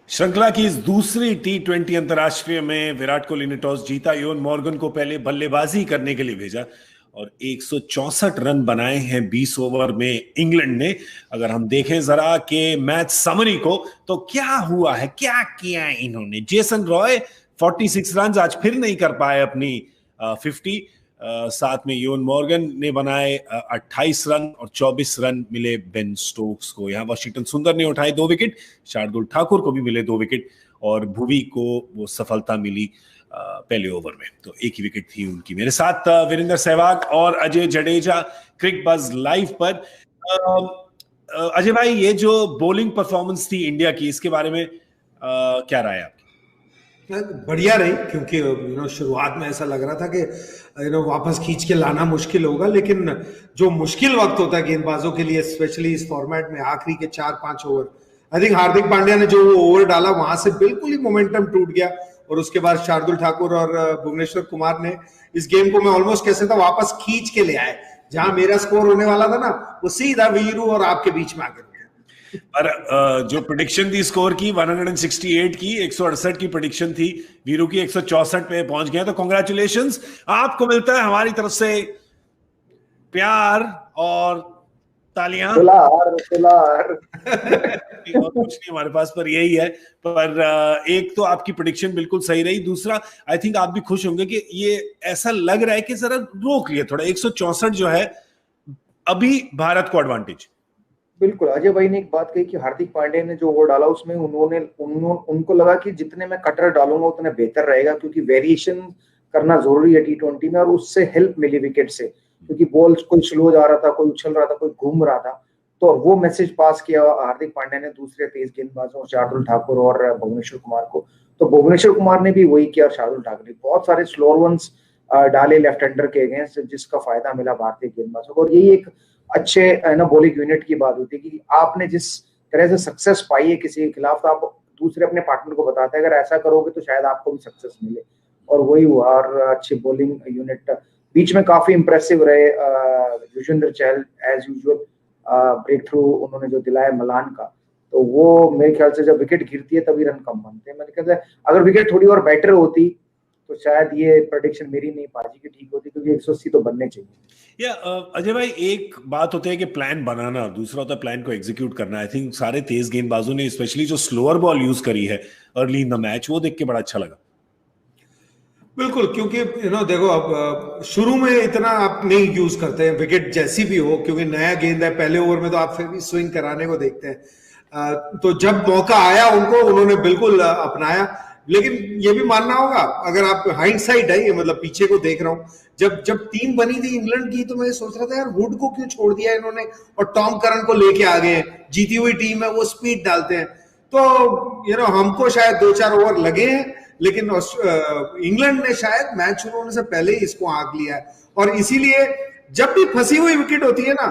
श्रृंखला की इस दूसरी टी20 अंतर्राष्ट्रीय में विराट कोहली ने टॉस जीता। योन मॉर्गन को पहले बल्लेबाजी करने के लिए भेजा और 164 रन बनाए हैं 20 ओवर में इंग्लैंड ने। अगर हम देखें जरा के मैच समरी को तो क्या हुआ है, क्या किया इन्होंने। जेसन रॉय 46 रन, आज फिर नहीं कर पाए अपनी 50। साथ में योन मॉर्गन ने बनाए 28 रन और 24 रन मिले बेन स्टोक्स को। यहां वाशिंगटन सुंदर ने उठाए 2 विकेट, शार्दुल ठाकुर को भी मिले 2 विकेट और भुवी को वो सफलता मिली पहले ओवर में, तो एक ही विकेट थी उनकी। मेरे साथ वीरेंद्र सहवाग और अजय जडेजा क्रिक बज लाइव पर। अजय भाई, ये जो बॉलिंग परफॉर्मेंस थी इंडिया की, इसके बारे में क्या राय आपकी? बढ़िया रही, क्योंकि शुरुआत में ऐसा लग रहा था कि वापस खींच के लाना मुश्किल होगा, लेकिन जो मुश्किल वक्त होता है गेंदबाजों के लिए, स्पेशली इस फॉर्मेट में, आखिरी के 4-5 over, I think Hardik Pandya ने जो ओवर डाला वहां से बिल्कुल ही मोमेंटम टूट गया। और उसके बाद शार्दुल ठाकुर और भुवनेश्वर कुमार ने इस गेम को, मैं ऑलमोस्ट कैसे था, वापस खींच के ले आए। जहां मेरा स्कोर होने वाला था ना, वो सीधा वीरू और आपके बीच में आके। पर जो प्रेडिक्शन थी स्कोर की 168 की, 168 की प्रेडिक्शन थी, वीरू की 164 पे पहुंच गए। तो कांग्रेचुलेशंस, आपको मिलता है हमारी तरफ से प्यार और तालियां। और कुछ नहीं हमारे पास, पर यही है। पर एक तो आपकी प्रेडिक्शन बिल्कुल सही रही, दूसरा आई थिंक आप भी खुश होंगे कि ये ऐसा लग रहा है कि जरा रोक लिया थोड़ा। 164 जो है अभी भारत को एडवांटेज। बिल्कुल, अजय भाई ने एक बात कही कि हार्दिक पांड्या ने जो ओवर डाला उसमें उनको लगा कि जितने मैं कटर डालूंगा उतने बेहतर रहेगा, क्योंकि वेरिएशन करना जरूरी है टी20 में, और उससे हेल्प मिली विकेट से, क्योंकि बॉल कोई स्लो जा रहा था, कोई उछल रहा था, कोई घूम रहा था। तो वो मैसेज पास किया हार्दिक पांड्या ने दूसरे तेज गेंदबाजों शार्दुल ठाकुर और भुवनेश्वर कुमार को। तो भुवनेश्वर कुमार ने भी वही किया और शार्दुल ठाकुर ने बहुत सारे स्लोअर वंस डाले लेफ्ट हैंडर के अगेंस्ट, जिसका फायदा मिला भारतीय गेंदबाजों को। और यही एक अच्छे बॉलिंग यूनिट की बात होती है कि आपने जिस तरह से सक्सेस पाई है किसी के खिलाफ, तो आप दूसरे अपने पार्टनर को बताते हैं अगर ऐसा करोगे तो शायद आपको भी सक्सेस मिले, और वही हुआ। और अच्छी बॉलिंग यूनिट बीच में काफी इंप्रेसिव रहे। Yuzvendra Chahal as usual break through उन्होंने जो दिलाया मलान का, तो वो मेरे ख्याल से जब विकेट गिरती है तभी रन कम बनते हैं। मैंने कहता है अगर विकेट थोड़ी और बेटर होती तो शायद ये प्रेडिक्शन मेरी नहीं पाजी की ठीक होती, क्योंकि 180 तो बनने चाहिए। अजय भाई, एक बात होता है कि प्लान बनाना, दूसरा होता है प्लान को एग्जीक्यूट करना। आई थिंक सारे तेज गेंदबाजों ने स्पेशली जो स्लोअर बॉल यूज करी है अर्ली इन द मैच, वो देख के बड़ा अच्छा लगा। बिल्कुल, क्योंकि देखो, अब शुरू में इतना आप नहीं यूज करते हैं, विकेट जैसी भी हो, क्योंकि नया गेंद है। पहले ओवर में तो आप फिर भी स्विंग कराने को देखते हैं। तो जब मौका आया उनको, उन्होंने बिल्कुल अपनाया। लेकिन ये भी मानना होगा, अगर आप हाइंडसाइट है ये, मतलब पीछे को देख रहा हूं, जब टीम बनी थी इंग्लैंड की, तो मैं सोच रहा था यार वुड को क्यों छोड़ दिया इन्होंने और टॉम करन को लेके आ गए। जीती हुई टीम है, वो स्पीड डालते हैं। तो हमको शायद 2-4 ओवर लगे हैं, लेकिन इंग्लैंड ने शायद मैच शुरू होने से पहले ही इसको आंक लिया है। और इसीलिए जब भी फंसी हुई विकेट होती है ना,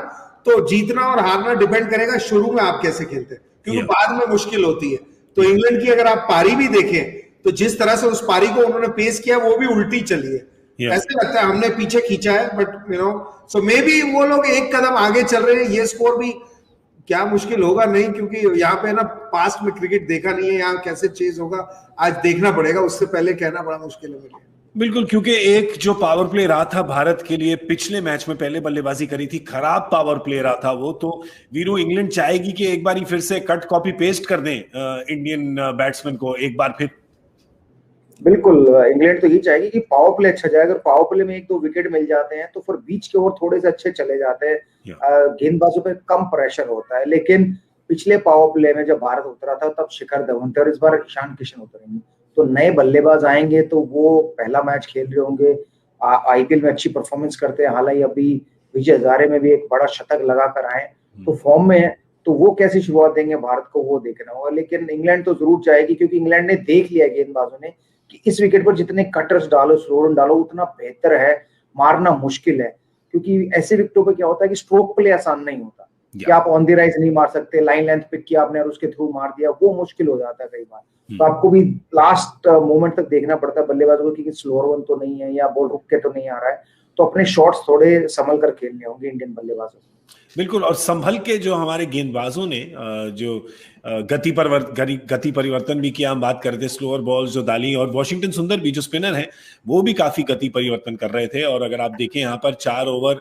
तो जीतना और हारना डिपेंड करेगा शुरू में आप कैसे खेलते हैं, क्योंकि बाद में मुश्किल होती है। तो इंग्लैंड की अगर आप पारी भी देखें तो जिस तरह से उस पारी को उन्होंने पेश किया वो भी उल्टी चली है। ऐसे लगता है हमने पीछे खींचा है, बट सो मे बी वो लोग एक कदम आगे चल रहे हैं। ये स्कोर भी क्या मुश्किल होगा नहीं, क्योंकि यहाँ पे ना पास्ट में क्रिकेट देखा नहीं है, यहाँ कैसे चेज होगा आज देखना पड़ेगा, उससे पहले कहना बड़ा मुश्किल है मेरे लिए। बिल्कुल, क्योंकि एक जो पावर प्ले रहा था भारत के लिए पिछले मैच में, पहले बल्लेबाजी करी थी, खराब पावर प्ले रहा था वो। तो वीरू, इंग्लैंड चाहेगी कि एक बार ही फिर से कट कॉपी पेस्ट कर दें इंडियन बैट्समैन को एक बार फिर। बिल्कुल, इंग्लैंड तो यही चाहेगी कि पावर प्ले अच्छा जाए। अगर पावर प्ले में 1-2 विकेट मिल जाते हैं तो फिर बीच के ओवर थोड़े से अच्छे चले जाते हैं, गेंदबाजों पे कम प्रेशर होता है। लेकिन पिछले पावर प्ले में जब भारत उतरा था तब शिखर धवन थे, और इस बार ईशान किशन उतरेंगे, तो नए बल्लेबाज आएंगे, तो वो पहला मैच खेल रहे होंगे। आईपीएल में अच्छी परफॉर्मेंस करते हैं, हालांकि अभी विजय हजारे में भी एक बड़ा शतक लगा कर आए, तो फॉर्म में है। तो वो कैसी शुरुआत देंगे भारत को, वो देखना होगा। लेकिन इंग्लैंड तो जरूर चाहेगी, क्योंकि इंग्लैंड ने देख लिया गेंदबाजों ने कि इस विकेट पर जितने कटर्स डालो, स्लो रन डालो, उतना बेहतर है, मारना मुश्किल है। क्योंकि ऐसे विकेटों पे क्या होता है कि स्ट्रोक प्ले आसान नहीं होता, कि आप ऑन द राइज नहीं मार सकते, लाइन लेंथ पिक किया आपने और उसके थ्रू मार दिया, वो मुश्किल हो जाता है कई बार। तो आपको भी लास्ट मोमेंट तक देखना पड़ता है बल्लेबाजों को कि स्लोअर वन तो नहीं है या बॉल रुक के तो नहीं आ रहा है। तो अपने शॉट्स थोड़े संभल कर खेलने होंगे इंडियन बल्लेबाजों को। बिल्कुल। और संभल के जो हमारे गेंदबाजों ने जो गति परिवर्तन भी किया, हम बात कर रहे थे स्लोअर बॉल्स जो डाली, और वॉशिंगटन सुंदर भी जो स्पिनर है वो भी काफी गति परिवर्तन कर रहे थे। और अगर आप देखें यहाँ पर 4 ओवर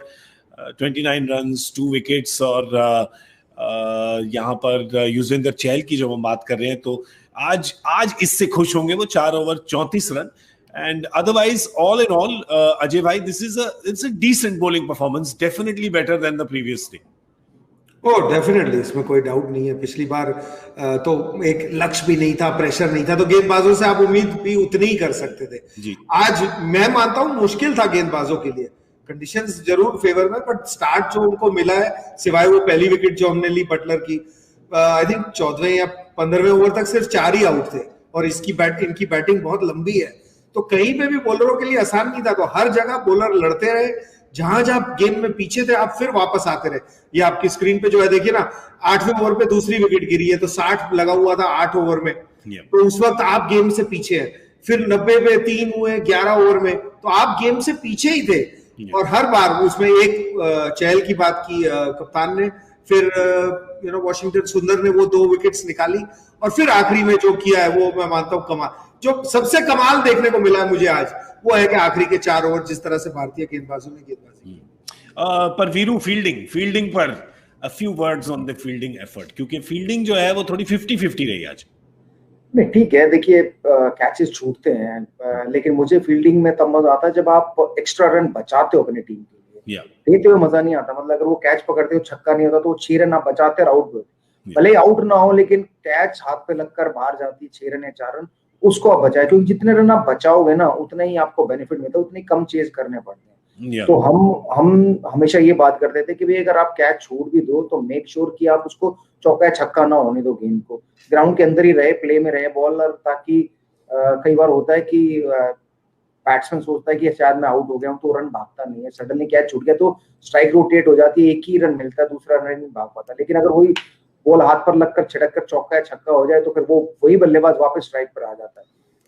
29 रन्स, 2 विकेट्स, और यहाँ पर युजवेंद्र चहल की जो हम बात कर रहे हैं, तो आज इससे खुश होंगे वो, 4 over 34 run. And otherwise, all in all, Ajay bhai, it's a decent bowling performance, definitely better than the previous day. Oh definitely, इसमें कोई डाउट नहीं है। पिछली बार तो एक लक्ष्य भी नहीं था, प्रेशर नहीं था, तो गेंदबाजों से आप उम्मीद भी उतनी ही कर सकते थे जी। आज मैं मानता हूं मुश्किल था गेंदबाजों के लिए, कंडीशंस जरूर फेवर में, बट स्टार्ट जो उनको मिला है, सिवाय वो पहली विकेट जो हमने ली बटलर की, आई थिंक 14वें या 15वें ओवर तक सिर्फ 4 ही आउट थे, और इनकी बैटिंग बहुत लंबी है, तो कहीं पे भी बॉलरों के लिए आसान नहीं था। तो हर जगह बॉलर लड़ते रहे, जहां जहां गेम में पीछे थे आप फिर वापस आते रहे। ये आपकी स्क्रीन पे जो है देखिए ना, 8वें ओवर पे दूसरी विकेट गिरी है, तो 60 लगा हुआ था 8 ओवर में, तो उस वक्त आप गेम से पीछे हैं। फिर 90 पे 3 हुए 11 ओवर में, तो आप गेम से पीछे ही थे। और हर बार उसमें एक चहल की बात की कप्तान ने, फिर वॉशिंगटन सुंदर ने वो 2 विकेट्स निकाली, और फिर आखिरी में जो किया है वो मैं मानता हूँ कमाल। जो सबसे कमाल देखने को मिला है मुझे आज, वो है कि आखिरी के 4 ओवर जिस तरह से भारतीय गेंदबाजों ने गेंदबाजी की। पर वीरू, फील्डिंग पर a few words on the fielding effort, क्योंकि फील्डिंग जो है वो थोड़ी 50-50 रही आज। नहीं ठीक है, देखिए कैचेस छूटते हैं, लेकिन मुझे फील्डिंग में तब मजा आता है जब आप एक्स्ट्रा रन बचाते हो अपनी टीम के लिए। देते हुए मजा नहीं आता, मतलब अगर वो कैच पकड़ते हो छक्का नहीं होता तो 6 रन आप बचाते और आउट होते, भले ही आउट ना हो, लेकिन कैच हाथ पे लगकर बाहर जाती, 6 रन या 4 रन, उसको आप बचाए, क्योंकि जितने रन आप बचाओगे ना उतना ही आपको बेनिफिट मिलता है, उतनी कम चेज करने पड़ते हैं। तो हम हमेशा ये बात करते थे कि भाई अगर आप कैच छोड़ भी दो तो मेक श्योर कि आप उसको चौका छक्का ना होने दो, गेंद को ग्राउंड के अंदर ही रहे, प्ले में रहे बॉलर, ताकि कई बार होता है कि बैट्समैन सोचता है कि शायद मैं आउट हो गया हूँ, तो रन भागता नहीं है, सडनली कैच छूट गया तो स्ट्राइक रोटेट हो जाती है, एक ही रन मिलता है, दूसरा रन नहीं भाग पाता। लेकिन अगर वही बॉल हाथ पर लगकर छिटक कर चौका या छक्का हो जाए तो फिर वो वही बल्लेबाज वापस स्ट्राइक पर आ जाता है।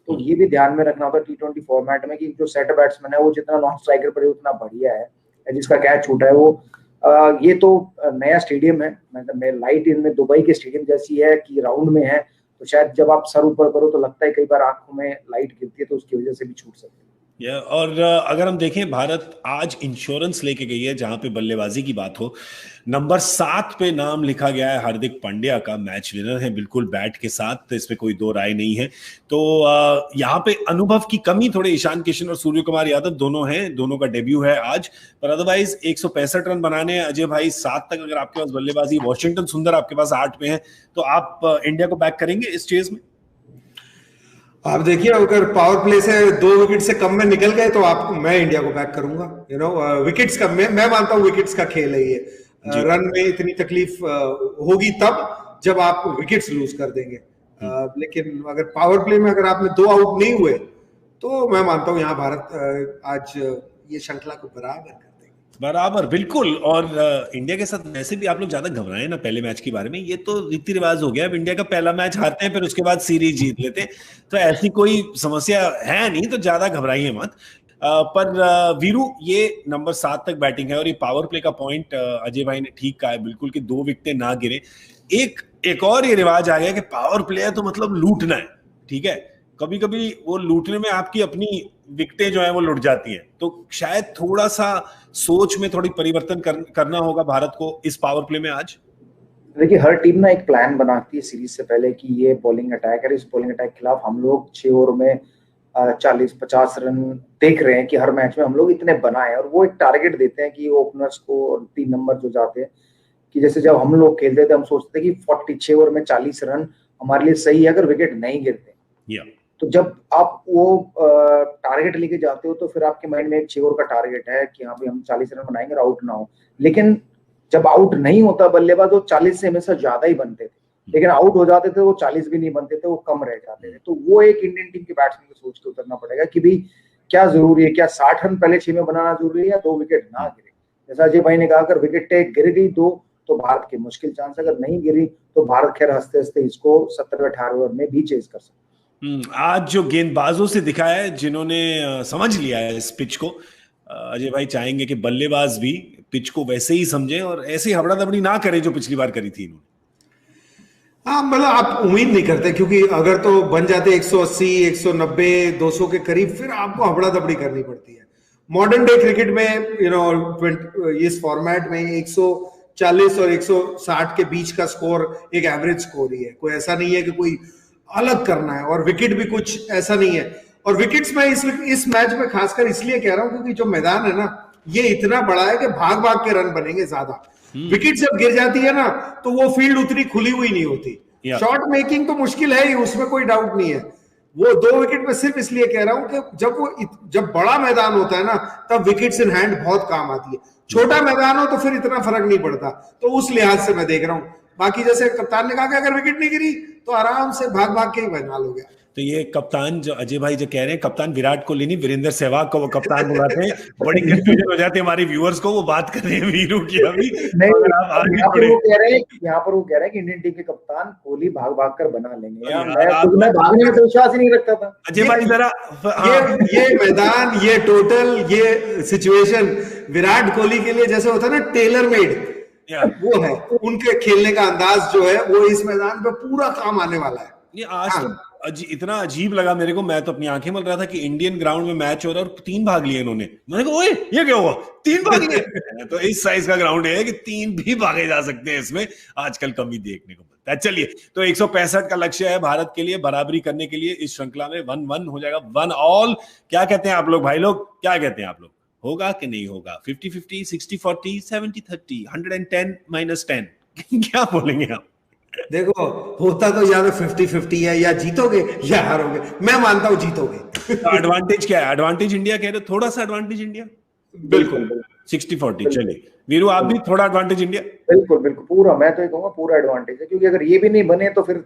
तो ये भी ध्यान में रखना होगा T20 फॉर्मेट में कि जो सेट बैट्समैन है वो जितना नॉन स्ट्राइकर पर उतना बढ़िया है, जिसका कैच छूटा है वो ये तो नया स्टेडियम है, मतलब लाइट इनमें दुबई के स्टेडियम जैसी है कि राउंड में है, तो शायद जब आप सर ऊपर करो तो लगता है कई बार आंखों में लाइट गिरती है, तो उसकी वजह से भी छूट सकती है। और अगर हम देखें, भारत आज इंश्योरेंस लेके गई है, जहां पे बल्लेबाजी की बात हो, नंबर 7 पे नाम लिखा गया है हार्दिक पांड्या का, मैच विनर है बिल्कुल बैट के साथ, तो इसमें कोई दो राय नहीं है। तो यहाँ पे अनुभव की कमी थोड़े ईशान किशन और सूर्य कुमार यादव दोनों हैं, दोनों का डेब्यू है आज, पर अदरवाइज 165 रन बनाने अजय भाई 7 तक अगर आपके पास बल्लेबाजी, वॉशिंगटन सुंदर आपके पास 8 पे है, तो आप इंडिया को बैक करेंगे इस चेज में? आप देखिए, अगर पावर प्ले से 2 विकेट से कम में निकल गए तो मैं इंडिया को बैक करूंगा। विकेट्स का मैं मानता हूं विकेट्स का खेल है ये। रन में इतनी तकलीफ होगी तब जब आप विकेट्स लूज कर देंगे, लेकिन अगर पावर प्ले में अगर आपने 2 आउट नहीं हुए तो मैं मानता हूं यहाँ भारत आज ये श्रृंखला को बराबर बिल्कुल। और इंडिया के साथ वैसे भी आप लोग ज्यादा घबराए ना पहले मैच के बारे में, ये तो रीति रिवाज हो गया। अब इंडिया का पहला मैच हारते हैं, फिर उसके बाद सीरीज जीत लेते हैं, तो ऐसी कोई समस्या है नहीं, तो ज्यादा घबराइए मत। पर वीरू, ये नंबर 7 तक बैटिंग है, और ये पावर प्ले का पॉइंट अजय भाई ने ठीक कहा है बिल्कुल, कि 2 विकेटें ना गिरे। एक और ये रिवाज आ गया कि पावर प्ले है तो मतलब लूटना है, ठीक है, कभी कभी वो लूटने में आपकी अपनी विकेटें जो है वो लुट जाती हैं, तो शायद थोड़ा सा सोच में थोड़ी परिवर्तन करना होगा भारत को इस पावर प्ले में आज। देखिए, हर टीम ना एक प्लान बनाती है सीरीज से पहले कि ये बॉलिंग अटैक है, इस बॉलिंग अटैक के खिलाफ हम लोग 6 ओवर में 40-50 रन देख रहे हैं कि हर मैच में हम लोग इतने बनाए, और वो एक टारगेट देते हैं कि ओपनर्स को, और 3 नंबर जो जाते हैं, कि जैसे जब हम लोग खेलते थे हम सोचते थे कि 46 ओवर में 40 रन हमारे लिए सही है अगर विकेट नहीं गिरते। तो जब आप वो टारगेट लेके जाते हो तो फिर आपके माइंड में एक 6 ओवर का टारगेट है कि हाँ भाई हम 40 रन बनाएंगे और आउट ना हो। लेकिन जब आउट नहीं होता बल्लेबाज, तो 40 से हमेशा ज्यादा ही बनते थे, लेकिन आउट हो जाते थे वो 40 भी नहीं बनते थे, वो कम रह जाते थे। तो वो एक इंडियन टीम के बैट्समैन को सोच के उतरना पड़ेगा कि भाई क्या जरूरी है, क्या 60 रन पहले 6 में बनाना जरूरी है या 2 विकेट ना गिरे। जैसा अजय भाई ने कहा, अगर विकेट गिर गई तो भारत के मुश्किल चांस, अगर नहीं गिरी तो भारत खैर हंसते हंसते इसको 17-18 ओवर में भी चेज कर सकते। आज जो गेंदबाजों से दिखा है, जिन्होंने समझ लिया है इस पिच को, अजय भाई चाहेंगे कि बल्लेबाज भी पिच को वैसे ही समझें और ऐसे हबड़ा दबड़ी ना करें जो पिछली बार करी थी इन्होंने। हाँ, मतलब आप उम्मीद नहीं करते, क्योंकि अगर तो बन जाते 180, 190, 200 के करीब, फिर आपको हबड़ा दबड़ी करनी पड़ती है। मॉडर्न डे क्रिकेट में इस फॉर्मेट में 140 और 160 के बीच का स्कोर एक एवरेज स्कोर ही है। कोई ऐसा नहीं है कि कोई अलग करना है, और विकेट भी कुछ ऐसा नहीं है। और विकेट्स में इस मैच में खासकर इसलिए कह रहा हूं क्योंकि जो मैदान है ना, ये इतना बड़ा है कि भाग भाग के रन बनेंगे ज्यादा। विकेट जब गिर जाती है ना, तो वो फील्ड उतनी खुली हुई नहीं होती। शॉट मेकिंग तो मुश्किल है ही, उसमें कोई डाउट नहीं है। वो 2 विकेट में सिर्फ इसलिए कह रहा हूं कि जब बड़ा मैदान होता है ना, तब विकेट्स इन हैंड बहुत काम आती है। छोटा मैदान हो तो फिर इतना फर्क नहीं पड़ता। तो उस लिहाज से मैं देख रहा हूं। बाकी जैसे कप्तान ने कहा कि अगर विकेट नहीं गिरी तो आराम से भाग भाग के ही बना लोगे। तो ये कप्तान जो अजय भाई जो कह रहे हैं, कप्तान विराट कोहली नहीं, वीरेंद्र सहवाग को वो कप्तान बुलाते हैं। बड़ी कंफ्यूजन हो जाती है हमारे व्यूअर्स को। वो बात कर रहे हैं वीरू की अभी। यहाँ पर वो कह रहे हैं कि इंडियन टीम के कप्तान कोहली भाग भाग कर बना लेंगे। मैं भागने में तो विश्वास ही नहीं रखता था। अजय भाई जरा ये मैदान, ये टोटल, ये सिचुएशन विराट कोहली के लिए जैसे होता है ना टेलर मेड, वो है। उनके खेलने का अंदाज जो है वो इस मैदान पे पूरा काम आने वाला है। ये आज तो इतना अजीब लगा मेरे को। मैं तो अपनी आंखें मल रहा था कि इंडियन ग्राउंड में मैच हो रहा है और 3 भाग लिए इन्होंने। मैंने कहा ओए ये क्या हुआ, 3 भाग लिए। तो इस साइज का ग्राउंड है कि 3 भी भागे जा सकते हैं। इसमें आजकल कमी देखने को मिलता है। चलिए, तो 165 का लक्ष्य है भारत के लिए, बराबरी करने के लिए इस श्रृंखला में 1-1 हो जाएगा, 1 ऑल। क्या कहते हैं आप लोग भाई लोग, क्या कहते हैं आप लोग, होगा कि नहीं होगा? 50-50, 60-40, 70-30, 110-10 क्या बोलेंगे आप? देखो, होता तो या तो 50-50 है, या जीतोगे या हारोगे। मैं मानता हूं जीतोगे। एडवांटेज क्या है? एडवांटेज इंडिया कह रहे हो, थोड़ा सा एडवांटेज इंडिया। बिल्कुल 60-40। चलिए वीरू, आप भी थोड़ा एडवांटेज इंडिया। बिल्कुल पूरा, मैं तो ये कहूंगा पूरा एडवांटेज है, क्योंकि अगर ये भी नहीं बने तो फिर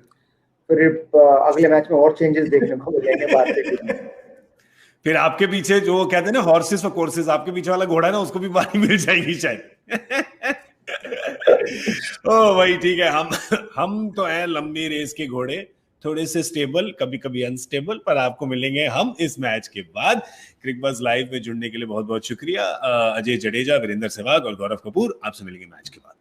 अगले मैच में और चेंजेस देखने को मिलेंगे बात से। फिर आपके पीछे जो कहते हैं ना हॉर्सेस और कोर्सेस, आपके पीछे वाला घोड़ा है ना, उसको भी बारी मिल जाएगी शायद। ओ भाई ठीक है, हम तो हैं लंबी रेस के घोड़े, थोड़े से स्टेबल, कभी कभी अनस्टेबल, पर आपको मिलेंगे हम इस मैच के बाद। क्रिकबज़ लाइव में जुड़ने के लिए बहुत बहुत शुक्रिया। अजय जडेजा, वीरेंद्र सहवाग और गौरव कपूर, आपसे मिलेंगे मैच के बाद।